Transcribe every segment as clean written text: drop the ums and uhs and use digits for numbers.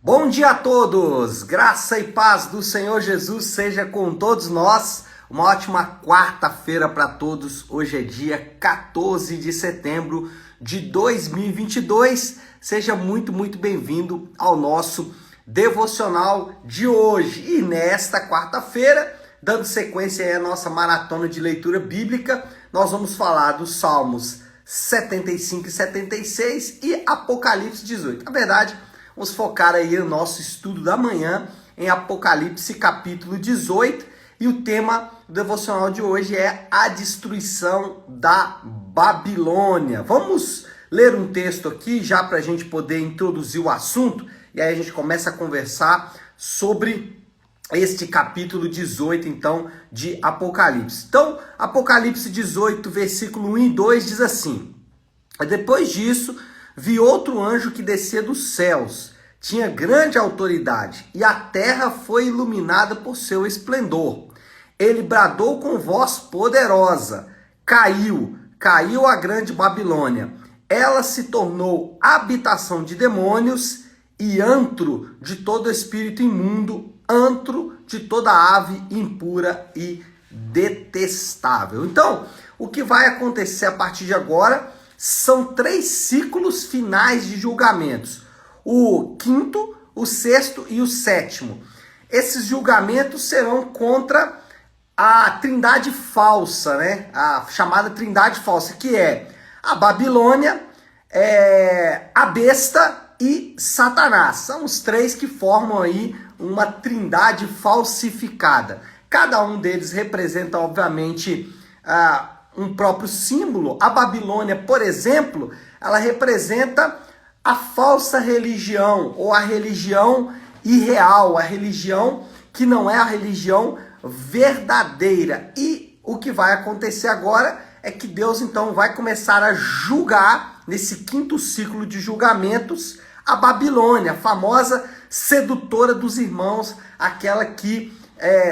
Bom dia a todos, graça e paz do Senhor Jesus seja com todos nós. Uma ótima quarta-feira para todos. Hoje é dia 14 de setembro de 2022. Seja muito bem-vindo ao nosso devocional de hoje. E nesta quarta-feira, dando sequência aí à nossa maratona de leitura bíblica, nós vamos falar dos Salmos 75 e 76 e Apocalipse 18. Na verdade, vamos focar aí no nosso estudo da manhã em Apocalipse capítulo 18 e o tema do devocional de hoje é a destruição da Babilônia. Vamos ler um texto aqui já para a gente poder introduzir o assunto e aí a gente começa a conversar sobre este capítulo 18 então de Apocalipse. Então, Apocalipse 18, versículo 1 e 2 diz assim: depois disso, vi outro anjo que descia dos céus, tinha grande autoridade, e a terra foi iluminada por seu esplendor. Ele bradou com voz poderosa: caiu a grande Babilônia. Ela se tornou habitação de demônios e antro de todo espírito imundo, antro de toda ave impura e detestável. Então, o que vai acontecer a partir de agora são 3 ciclos finais de julgamentos: o quinto, o sexto e o sétimo. Esses julgamentos serão contra a trindade falsa, né? A chamada trindade falsa, que é a Babilônia, a besta e Satanás. São os 3 que formam aí uma trindade falsificada. Cada um deles representa, obviamente, um próprio símbolo. A Babilônia, por exemplo, ela representa a falsa religião, ou a religião irreal, a religião que não é a religião verdadeira. E o que vai acontecer agora é que Deus então vai começar a julgar, nesse quinto ciclo de julgamentos, a Babilônia, a famosa sedutora dos irmãos, aquela que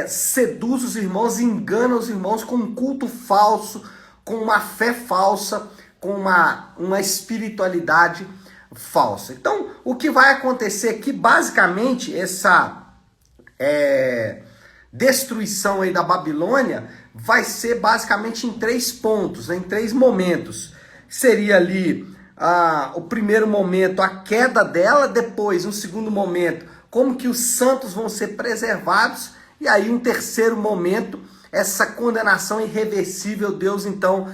seduz os irmãos, engana os irmãos com um culto falso, com uma fé falsa, com uma espiritualidade falsa. Então, o que vai acontecer aqui, basicamente, essa destruição aí da Babilônia vai ser basicamente em 3 pontos, né, em 3 momentos. Seria ali o primeiro momento, a queda dela, depois, um segundo momento, como que os santos vão ser preservados, e aí um terceiro momento, essa condenação irreversível. Deus então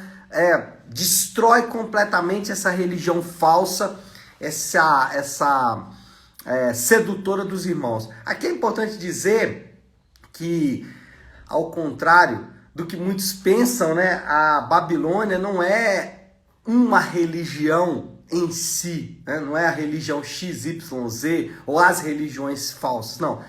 destrói completamente essa religião falsa, essa sedutora dos irmãos. Aqui é importante dizer que, ao contrário do que muitos pensam, né, a Babilônia não é uma religião em si, né? Não é a religião XYZ ou as religiões falsas, não.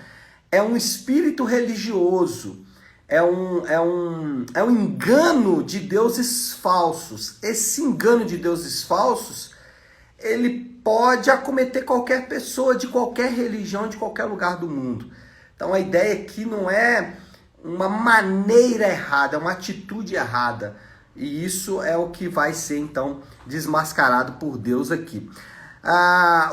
É um espírito religioso, é um engano de deuses falsos. Esse engano de deuses falsos, ele pode acometer qualquer pessoa de qualquer religião, de qualquer lugar do mundo. Então a ideia aqui não é uma maneira errada, é uma atitude errada. E isso é o que vai ser então desmascarado por Deus aqui.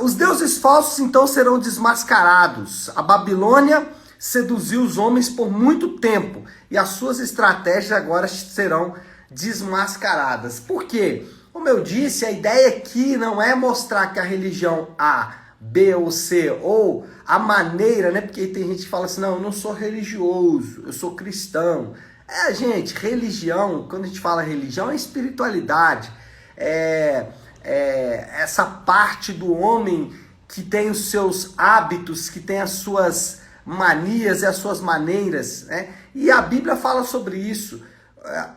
Os deuses falsos então serão desmascarados. A Babilônia seduziu os homens por muito tempo e as suas estratégias agora serão desmascaradas. Por quê? Como eu disse, a ideia aqui não é mostrar que a religião A, B ou C, ou a maneira, né? Porque tem gente que fala assim: não, eu não sou religioso, eu sou cristão. Gente, religião, quando a gente fala religião, é espiritualidade. Essa parte do homem que tem os seus hábitos, que tem as suas manias e as suas maneiras, né? E a Bíblia fala sobre isso.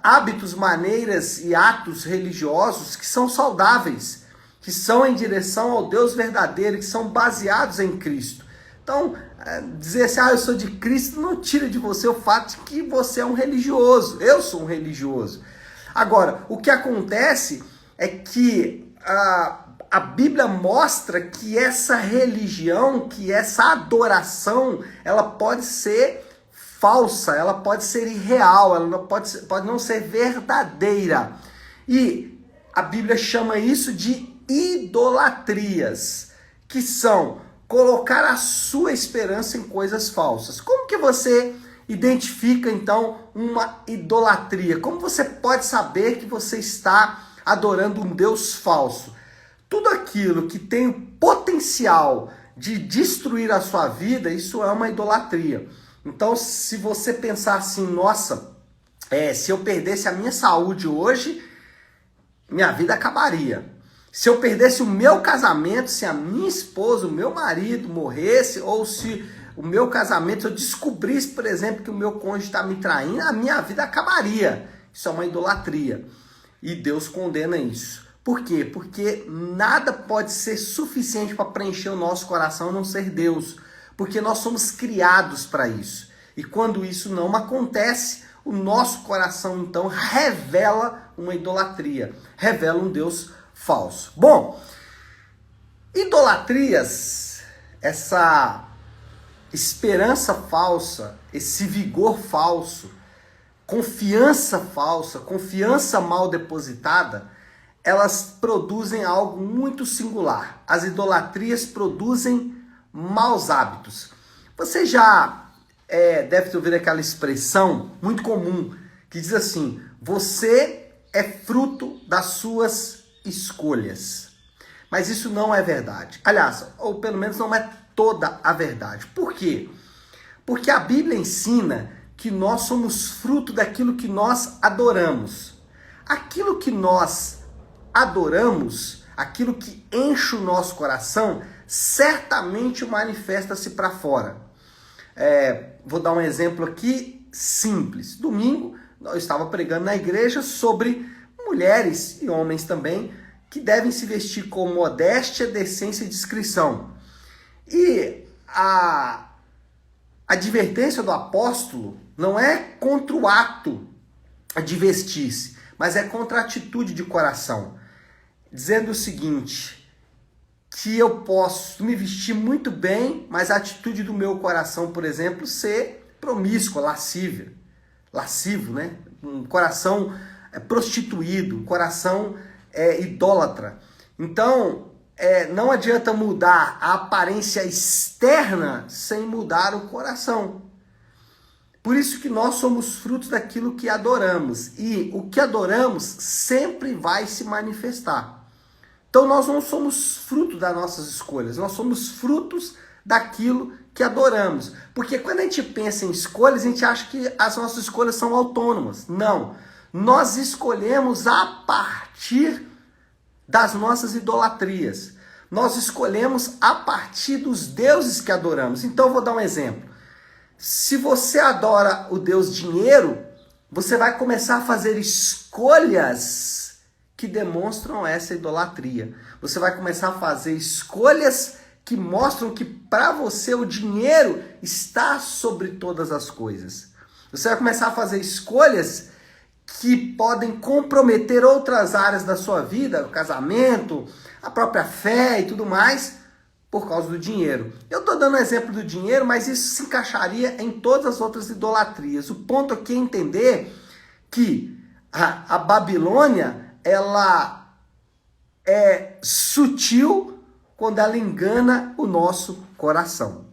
Hábitos, maneiras e atos religiosos que são saudáveis, que são em direção ao Deus verdadeiro, que são baseados em Cristo. Então, dizer assim: eu sou de Cristo, não tira de você o fato de que você é um religioso. Eu sou um religioso. Agora, o que acontece é que a Bíblia mostra que essa religião, que essa adoração, ela pode ser falsa, ela pode ser irreal, ela pode não ser verdadeira. E a Bíblia chama isso de idolatrias, que são colocar a sua esperança em coisas falsas. Como que você identifica, então, uma idolatria? Como você pode saber que você está adorando um Deus falso? Tudo aquilo que tem o potencial de destruir a sua vida, isso é uma idolatria. Então, se você pensar assim, nossa, se eu perdesse a minha saúde hoje, minha vida acabaria. Se eu perdesse o meu casamento, se a minha esposa, o meu marido morresse, ou se o meu casamento, se eu descobrisse, por exemplo, que o meu cônjuge está me traindo, a minha vida acabaria. Isso é uma idolatria. E Deus condena isso. Por quê? Porque nada pode ser suficiente para preencher o nosso coração a não ser Deus. Porque nós somos criados para isso. E quando isso não acontece, o nosso coração então revela uma idolatria. Revela um Deus falso. Bom, idolatrias, essa esperança falsa, esse vigor falso, confiança mal depositada, elas produzem algo muito singular. As idolatrias produzem maus hábitos. Você já deve ter ouvido aquela expressão muito comum que diz assim: você é fruto das suas escolhas. Mas isso não é verdade. Aliás, ou pelo menos não é toda a verdade. Por quê? Porque a Bíblia ensina que nós somos fruto daquilo que nós adoramos. Aquilo que nós adoramos, aquilo que enche o nosso coração, certamente manifesta-se para fora. Vou dar um exemplo aqui simples. Domingo, eu estava pregando na igreja sobre mulheres e homens também que devem se vestir com modéstia, decência e discrição. E a advertência do apóstolo não é contra o ato de vestir-se, mas é contra a atitude de coração, dizendo o seguinte, que eu posso me vestir muito bem, mas a atitude do meu coração, por exemplo, ser promíscua, lascivo, né? Um coração prostituído, um coração idólatra. Então, não adianta mudar a aparência externa sem mudar o coração. Por isso que nós somos frutos daquilo que adoramos. E o que adoramos sempre vai se manifestar. Então nós não somos fruto das nossas escolhas, nós somos frutos daquilo que adoramos. Porque quando a gente pensa em escolhas, a gente acha que as nossas escolhas são autônomas. Não. Nós escolhemos a partir das nossas idolatrias. Nós escolhemos a partir dos deuses que adoramos. Então eu vou dar um exemplo. Se você adora o Deus dinheiro, você vai começar a fazer escolhas que demonstram essa idolatria. Você vai começar a fazer escolhas que mostram que para você o dinheiro está sobre todas as coisas. Você vai começar a fazer escolhas que podem comprometer outras áreas da sua vida, o casamento, a própria fé e tudo mais, por causa do dinheiro. Eu estou dando um exemplo do dinheiro, mas isso se encaixaria em todas as outras idolatrias. O ponto aqui é entender que a Babilônia, ela é sutil quando ela engana o nosso coração.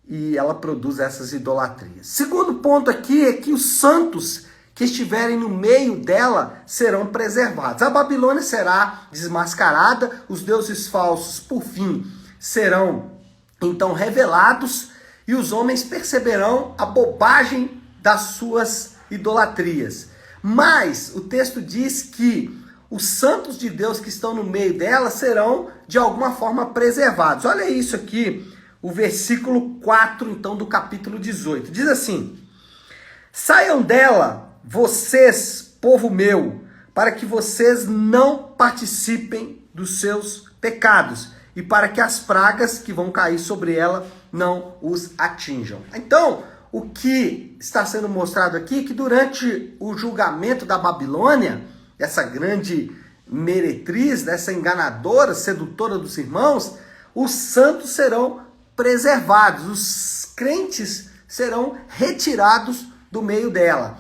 E ela produz essas idolatrias. Segundo ponto aqui é que os santos que estiverem no meio dela serão preservados. A Babilônia será desmascarada, os deuses falsos, por fim, serão então revelados e os homens perceberão a bobagem das suas idolatrias. Mas o texto diz que os santos de Deus que estão no meio dela serão de alguma forma preservados. Olha isso aqui, o versículo 4 então do capítulo 18. Diz assim: saiam dela, vocês, povo meu, para que vocês não participem dos seus pecados e para que as pragas que vão cair sobre ela não os atinjam. Então, o que está sendo mostrado aqui é que durante o julgamento da Babilônia, essa grande meretriz, dessa enganadora, sedutora dos irmãos, os santos serão preservados, os crentes serão retirados do meio dela.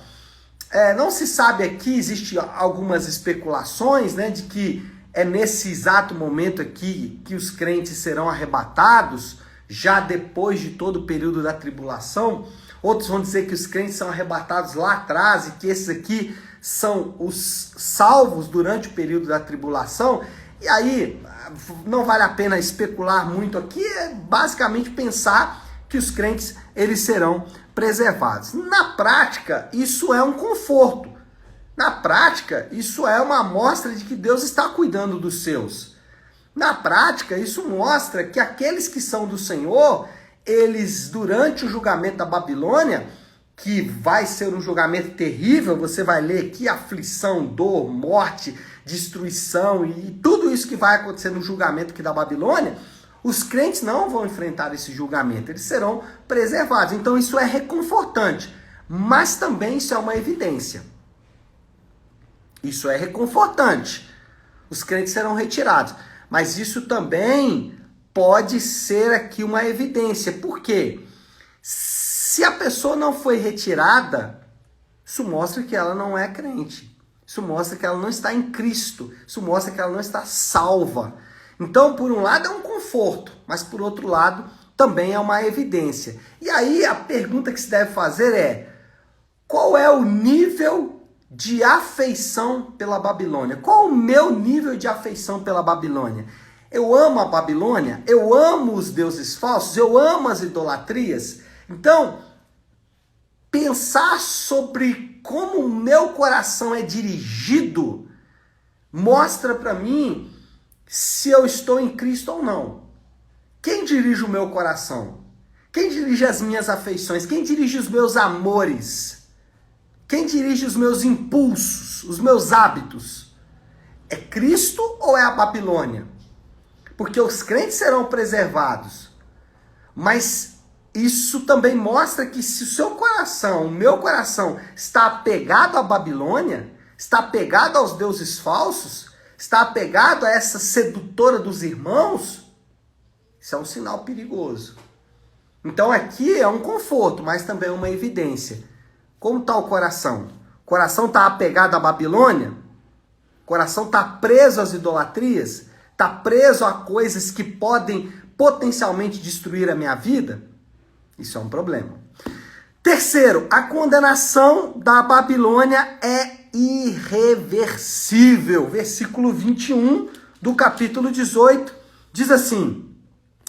Não se sabe aqui, existem algumas especulações, né, de que é nesse exato momento aqui que os crentes serão arrebatados já depois de todo o período da tribulação. Outros vão dizer que os crentes são arrebatados lá atrás e que esses aqui são os salvos durante o período da tribulação. E aí, não vale a pena especular muito aqui, é basicamente pensar que os crentes eles serão preservados. Na prática, isso é um conforto. Na prática, isso é uma amostra de que Deus está cuidando dos seus. Na prática, isso mostra que aqueles que são do Senhor, eles, durante o julgamento da Babilônia, que vai ser um julgamento terrível, você vai ler aqui aflição, dor, morte, destruição e tudo isso que vai acontecer no julgamento aqui da Babilônia, os crentes não vão enfrentar esse julgamento, eles serão preservados. Então isso é reconfortante, mas também isso é uma evidência. Isso é reconfortante. Os crentes serão retirados, mas isso também pode ser aqui uma evidência. Por quê? Se a pessoa não foi retirada, isso mostra que ela não é crente. Isso mostra que ela não está em Cristo. Isso mostra que ela não está salva. Então, por um lado é um conforto, mas por outro lado também é uma evidência. E aí a pergunta que se deve fazer é: qual é o nível de afeição pela Babilônia? Qual o meu nível de afeição pela Babilônia? Eu amo a Babilônia? Eu amo os deuses falsos? Eu amo as idolatrias? Então, pensar sobre como o meu coração é dirigido mostra para mim se eu estou em Cristo ou não. Quem dirige o meu coração? Quem dirige as minhas afeições? Quem dirige os meus amores? Quem dirige os meus impulsos, os meus hábitos? É Cristo ou é a Babilônia? Porque os crentes serão preservados, mas isso também mostra que se o seu coração, o meu coração, está apegado à Babilônia, está apegado aos deuses falsos, está apegado a essa sedutora dos irmãos, isso é um sinal perigoso. Então aqui é um conforto, mas também é uma evidência. Como está o coração? O coração está apegado à Babilônia? O coração está preso às idolatrias? Está preso a coisas que podem potencialmente destruir a minha vida? Isso é um problema. Terceiro, a condenação da Babilônia é irreversível. Versículo 21 do capítulo 18 diz assim: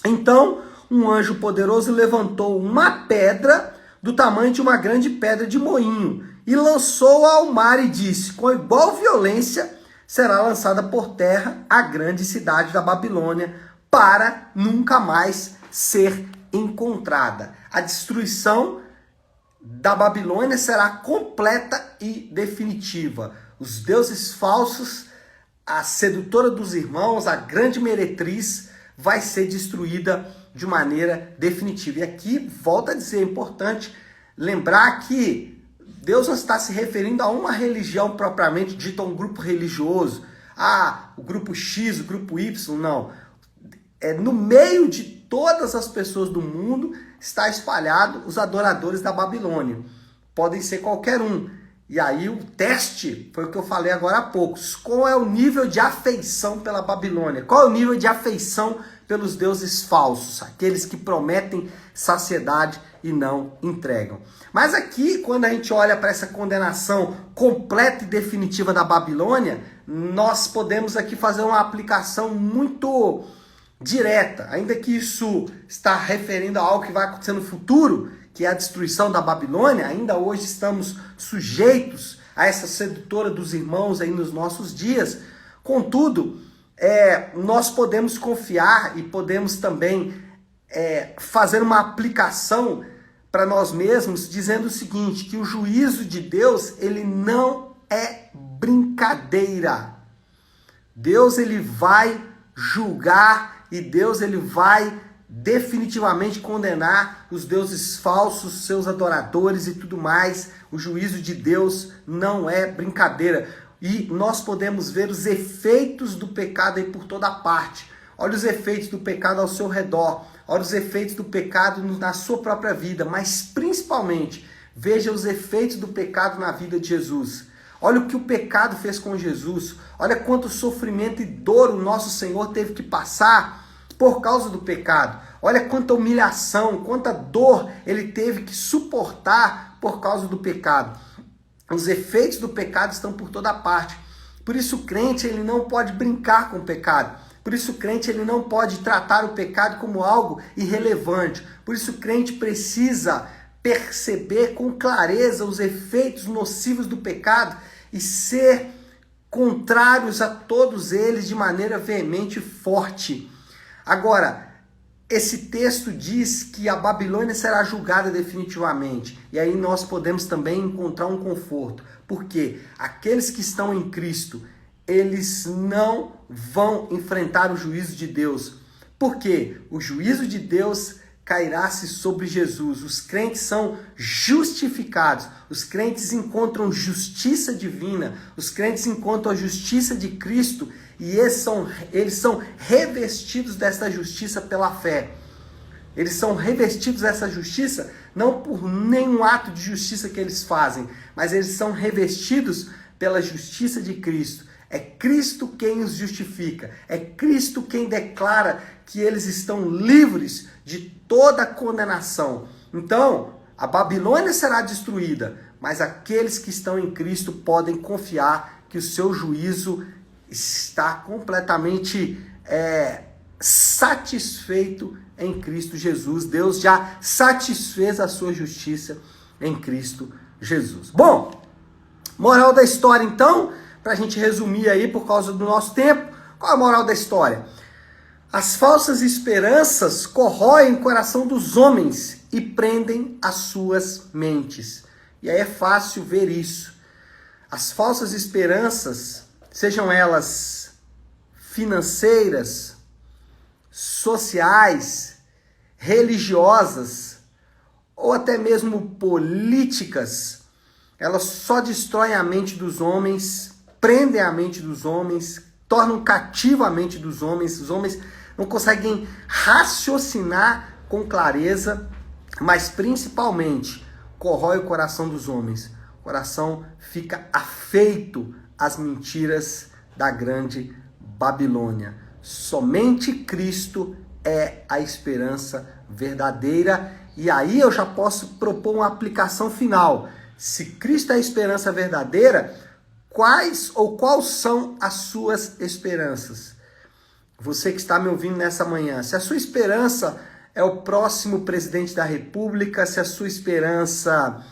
então um anjo poderoso levantou uma pedra do tamanho de uma grande pedra de moinho e lançou-a ao mar e disse: com igual violência será lançada por terra a grande cidade da Babilônia, para nunca mais ser encontrada. A destruição da Babilônia será completa e definitiva. Os deuses falsos, a sedutora dos irmãos, a grande meretriz, vai ser destruída de maneira definitiva. E aqui, volta a dizer, é importante lembrar que Deus não está se referindo a uma religião propriamente dita, a um grupo religioso. O grupo X, o grupo Y, não. No meio de todas as pessoas do mundo está espalhado os adoradores da Babilônia. Podem ser qualquer um. E aí o teste foi o que eu falei agora há pouco. Qual é o nível de afeição pela Babilônia? Qual é o nível de afeição pelos deuses falsos? Aqueles que prometem saciedade e não entregam. Mas aqui, quando a gente olha para essa condenação completa e definitiva da Babilônia, nós podemos aqui fazer uma aplicação muito direta, ainda que isso está referindo a algo que vai acontecer no futuro, que é a destruição da Babilônia. Ainda hoje estamos sujeitos a essa sedutora dos irmãos aí nos nossos dias. Contudo, nós podemos confiar e podemos também fazer uma aplicação para nós mesmos, dizendo o seguinte, que o juízo de Deus, ele não é brincadeira. Deus, ele vai julgar e Deus, ele vai definitivamente condenar os deuses falsos, seus adoradores e tudo mais. O juízo de Deus não é brincadeira. E nós podemos ver os efeitos do pecado aí por toda parte. Olha os efeitos do pecado ao seu redor. Olha os efeitos do pecado na sua própria vida. Mas principalmente, veja os efeitos do pecado na vida de Jesus. Olha o que o pecado fez com Jesus. Olha quanto sofrimento e dor o nosso Senhor teve que passar por causa do pecado. Olha quanta humilhação, quanta dor ele teve que suportar por causa do pecado. Os efeitos do pecado estão por toda parte. Por isso o crente ele não pode brincar com o pecado. Por isso o crente ele não pode tratar o pecado como algo irrelevante. Por isso o crente precisa perceber com clareza os efeitos nocivos do pecado e ser contrários a todos eles de maneira veemente e forte. Agora, esse texto diz que a Babilônia será julgada definitivamente. E aí nós podemos também encontrar um conforto. Porque aqueles que estão em Cristo, eles não vão enfrentar o juízo de Deus. Porque o juízo de Deus cairá-se sobre Jesus. Os crentes são justificados. Os crentes encontram justiça divina. Os crentes encontram a justiça de Cristo. E eles são revestidos dessa justiça pela fé. Eles são revestidos dessa justiça não por nenhum ato de justiça que eles fazem, mas eles são revestidos pela justiça de Cristo. É Cristo quem os justifica. É Cristo quem declara que eles estão livres de toda condenação. Então, a Babilônia será destruída, mas aqueles que estão em Cristo podem confiar que o seu juízo está completamente satisfeito em Cristo Jesus. Deus já satisfez a sua justiça em Cristo Jesus. Bom, moral da história então, para a gente resumir aí por causa do nosso tempo, qual é a moral da história? As falsas esperanças corroem o coração dos homens e prendem as suas mentes. E aí é fácil ver isso. As falsas esperanças, sejam elas financeiras, sociais, religiosas ou até mesmo políticas, elas só destroem a mente dos homens, prendem a mente dos homens, tornam cativa a mente dos homens. Os homens não conseguem raciocinar com clareza, mas principalmente corrói o coração dos homens. O coração fica afeito às mentiras da grande Babilônia. Somente Cristo é a esperança verdadeira. E aí eu já posso propor uma aplicação final. Se Cristo é a esperança verdadeira, quais são as suas esperanças? Você que está me ouvindo nessa manhã, se a sua esperança é o próximo presidente da República, se a sua esperança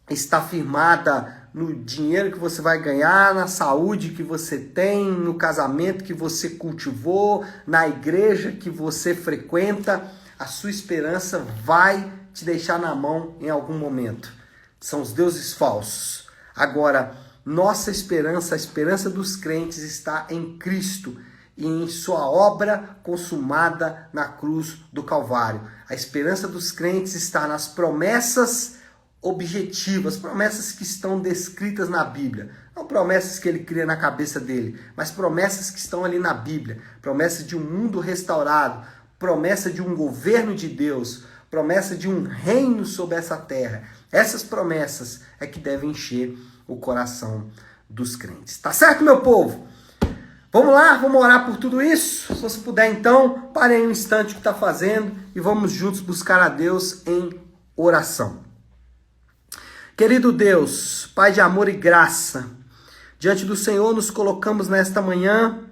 está firmada no dinheiro que você vai ganhar, na saúde que você tem, no casamento que você cultivou, na igreja que você frequenta, a sua esperança vai te deixar na mão em algum momento. São os deuses falsos. Agora, nossa esperança, a esperança dos crentes está em Cristo e em sua obra consumada na cruz do Calvário. A esperança dos crentes está nas promessas objetivas, promessas que estão descritas na Bíblia. Não promessas que ele cria na cabeça dele, mas promessas que estão ali na Bíblia. Promessa de um mundo restaurado, promessa de um governo de Deus, promessa de um reino sobre essa terra. Essas promessas é que devem encher o coração dos crentes. Tá certo, meu povo? Vamos lá, vamos orar por tudo isso? Se você puder, então, pare aí um instante o que está fazendo e vamos juntos buscar a Deus em oração. Querido Deus, Pai de amor e graça, diante do Senhor nos colocamos nesta manhã,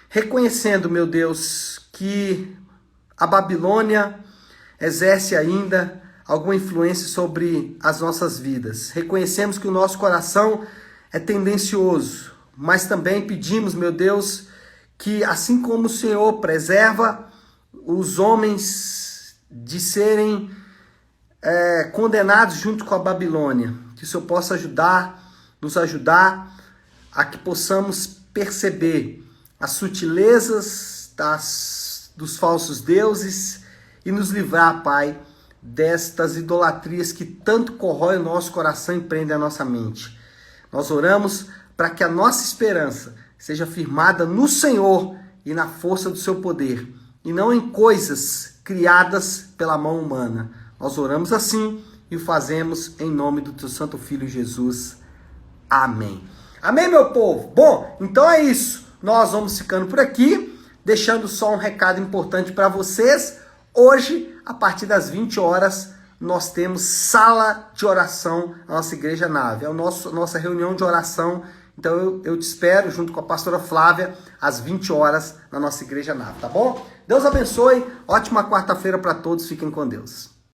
reconhecendo, meu Deus, que a Babilônia exerce ainda alguma influência sobre as nossas vidas. Reconhecemos que o nosso coração é tendencioso, mas também pedimos, meu Deus, que assim como o Senhor preserva os homens de serem condenados junto com a Babilônia, que o Senhor possa nos ajudar a que possamos perceber as sutilezas dos falsos deuses e nos livrar, Pai, destas idolatrias que tanto corroem o nosso coração e prendem a nossa mente. Nós oramos para que a nossa esperança seja firmada no Senhor e na força do seu poder, e não em coisas criadas pela mão humana. Nós oramos assim e o fazemos em nome do teu santo Filho Jesus. Amém. Amém, meu povo? Bom, então é isso. Nós vamos ficando por aqui. Deixando só um recado importante para vocês. Hoje, a partir das 20 horas, nós temos sala de oração na nossa Igreja Nave. É a nossa reunião de oração. Então eu te espero junto com a pastora Flávia às 20 horas na nossa Igreja Nave, tá bom? Deus abençoe. Ótima quarta-feira para todos. Fiquem com Deus.